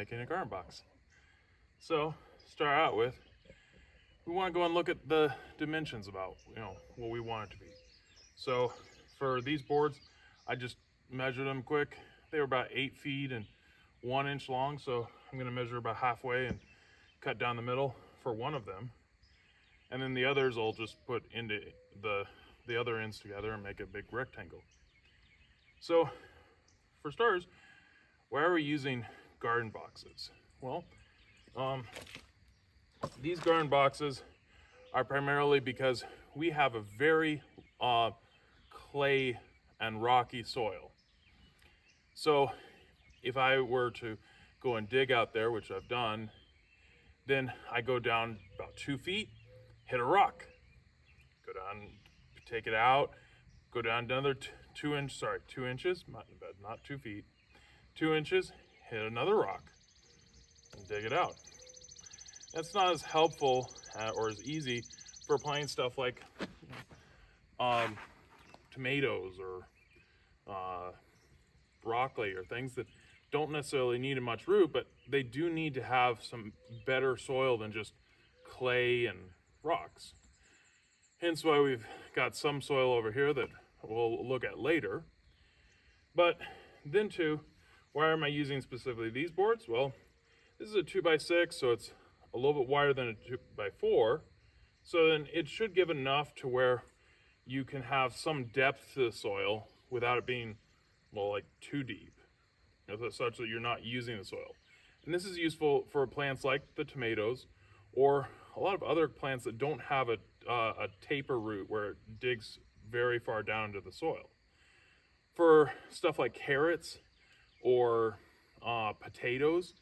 making a garden box. So start out with, we want to go and look at the dimensions about, what we want it to be. So for these boards, I just measured them quick. They were about 8 feet and 1 inch long. So I'm going to measure about halfway and cut down the middle for one of them. And then the others I'll just put into the other ends together and make a big rectangle. So for starters, why are we using garden boxes? Well, these garden boxes are primarily because we have a very clay and rocky soil. So if I were to go and dig out there, which I've done, then I go down about 2 feet, hit a rock, go down, take it out, go down another 2 inches, not 2 feet, 2 inches, hit another rock, and dig it out. That's not as helpful or as easy for planting stuff like tomatoes or broccoli or things that don't necessarily need much root, but they do need to have some better soil than just clay and rocks. Hence why we've got some soil over here that we'll look at later. But then too, why am I using specifically these boards? Well, this is a 2x6, so it's a little bit wider than a 2x4. So then it should give enough to where you can have some depth to the soil without it being, well, like too deep, such that you're not using the soil. And this is useful for plants like the tomatoes or a lot of other plants that don't have a taper root where it digs very far down into the soil. For stuff like carrots or potatoes,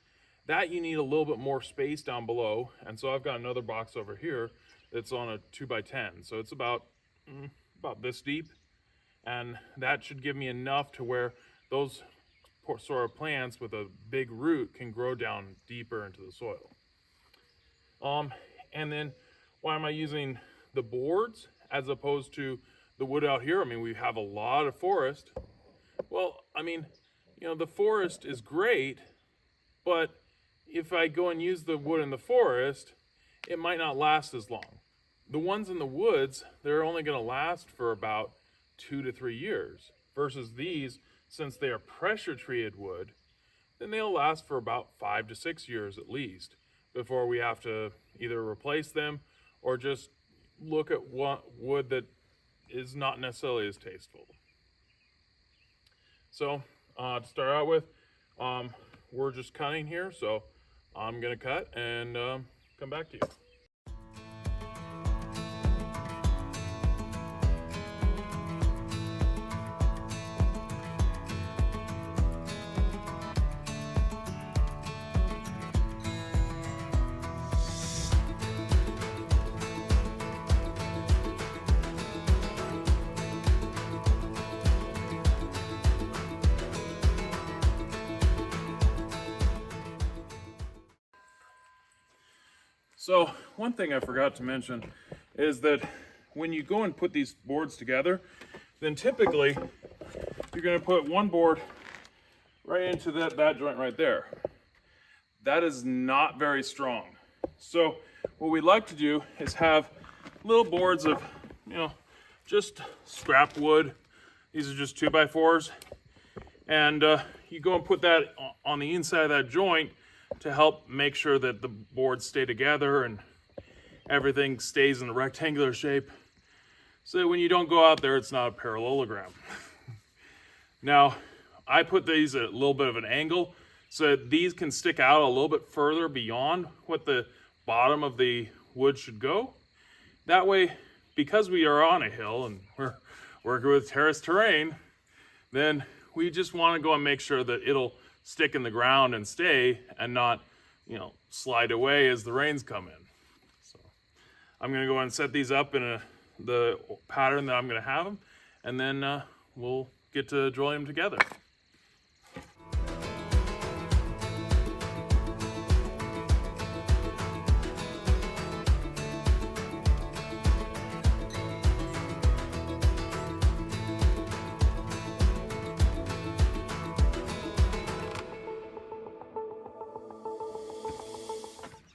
that you need a little bit more space down below. And so I've got another box over here that's on a 2x10. So it's about this deep. And that should give me enough to where those sort of plants with a big root can grow down deeper into the soil. And then why am I using the boards as opposed to the wood out here? I mean, we have a lot of forest. Well, I mean, the forest is great, but if I go and use the wood in the forest, it might not last as long. The ones in the woods, they're only going to last for about 2 to 3 years, versus these, since they are pressure treated wood, then they'll last for about 5 to 6 years at least before we have to either replace them or just look at what wood that is not necessarily as tasteful. So to start out with, we're just cutting here, so I'm gonna cut and come back to you. So one thing I forgot to mention is that when you go and put these boards together, then typically you're going to put one board right into that joint right there. That is not very strong. So what we like to do is have little boards of, just scrap wood. These are just 2x4s. And you go and put that on the inside of that joint to help make sure that the boards stay together and everything stays in a rectangular shape, so that when you don't go out there, it's not a parallelogram. Now, I put these at a little bit of an angle so that these can stick out a little bit further beyond what the bottom of the wood should go. That way, because we are on a hill and we're working with terraced terrain, then we just want to go and make sure that it'll stick in the ground and stay and not, slide away as the rains come in. So I'm going to go and set these up in the pattern that I'm going to have them, and then we'll get to drilling them together.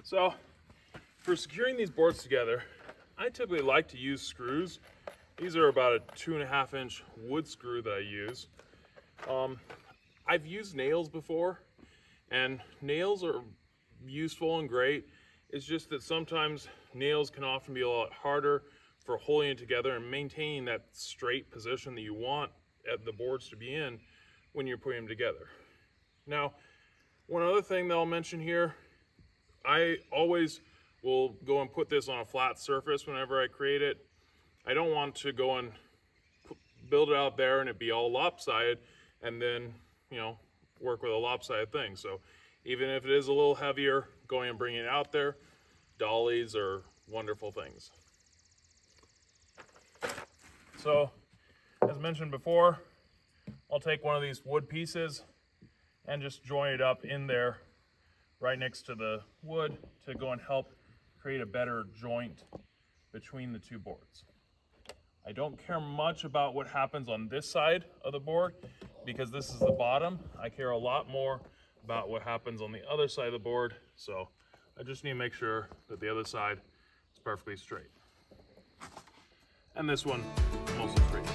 So for securing these boards together, I typically like to use screws. These are about a 2.5 inch wood screw that I use. I've used nails before, and nails are useful and great. It's just that sometimes nails can often be a lot harder for holding it together and maintaining that straight position that you want the boards to be in when you're putting them together. Now, one other thing that I'll mention here, I always will go and put this on a flat surface whenever I create it. I don't want to go and build it out there and it be all lopsided and then, you know, work with a lopsided thing. So even if it is a little heavier, going and bringing it out there, dollies are wonderful things. So as mentioned before, I'll take one of these wood pieces and just join it up in there right next to the wood to go and help create a better joint between the two boards. I don't care much about what happens on this side of the board because this is the bottom. I care a lot more about what happens on the other side of the board. So I just need to make sure that the other side is perfectly straight. And this one also straight too.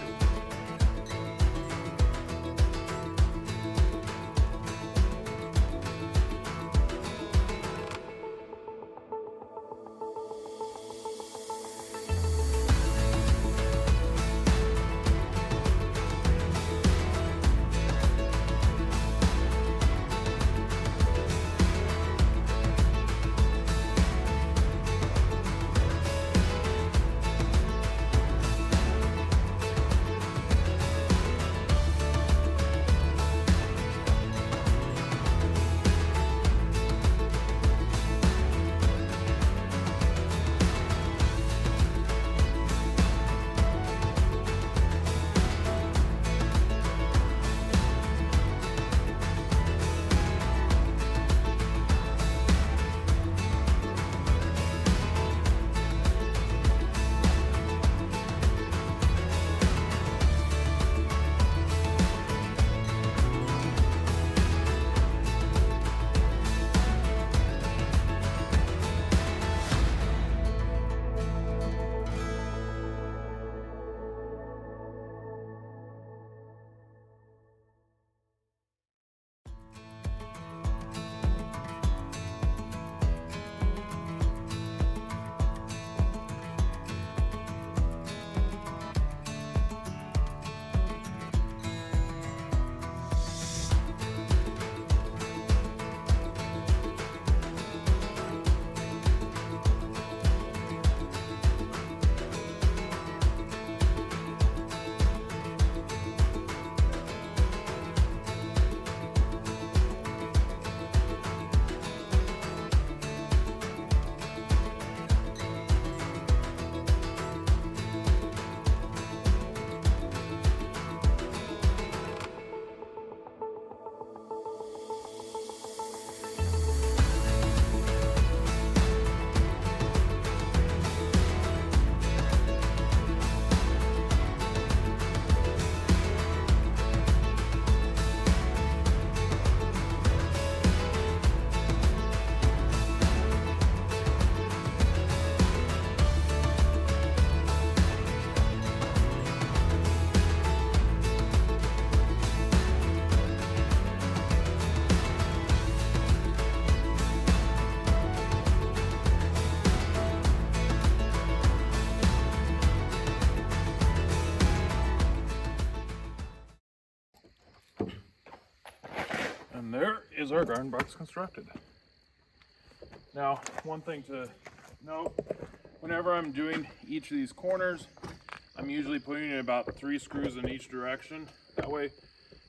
And there is our garden box constructed. Now, one thing to note, whenever I'm doing each of these corners, I'm usually putting in about 3 screws in each direction. That way,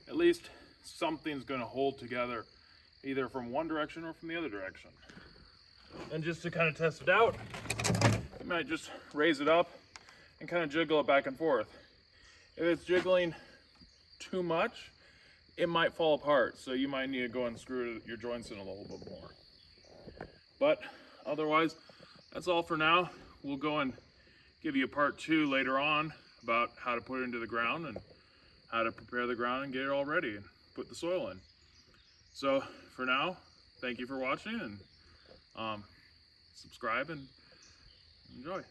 at least something's going to hold together, either from one direction or from the other direction. And just to kind of test it out, you might just raise it up and kind of jiggle it back and forth. If it's jiggling too much, it might fall apart, so you might need to go and screw your joints in a little bit more. But otherwise, that's all for now. We'll go and give you a part 2 later on about how to put it into the ground and how to prepare the ground and get it all ready and put the soil in. So for now, thank you for watching, and subscribe and enjoy.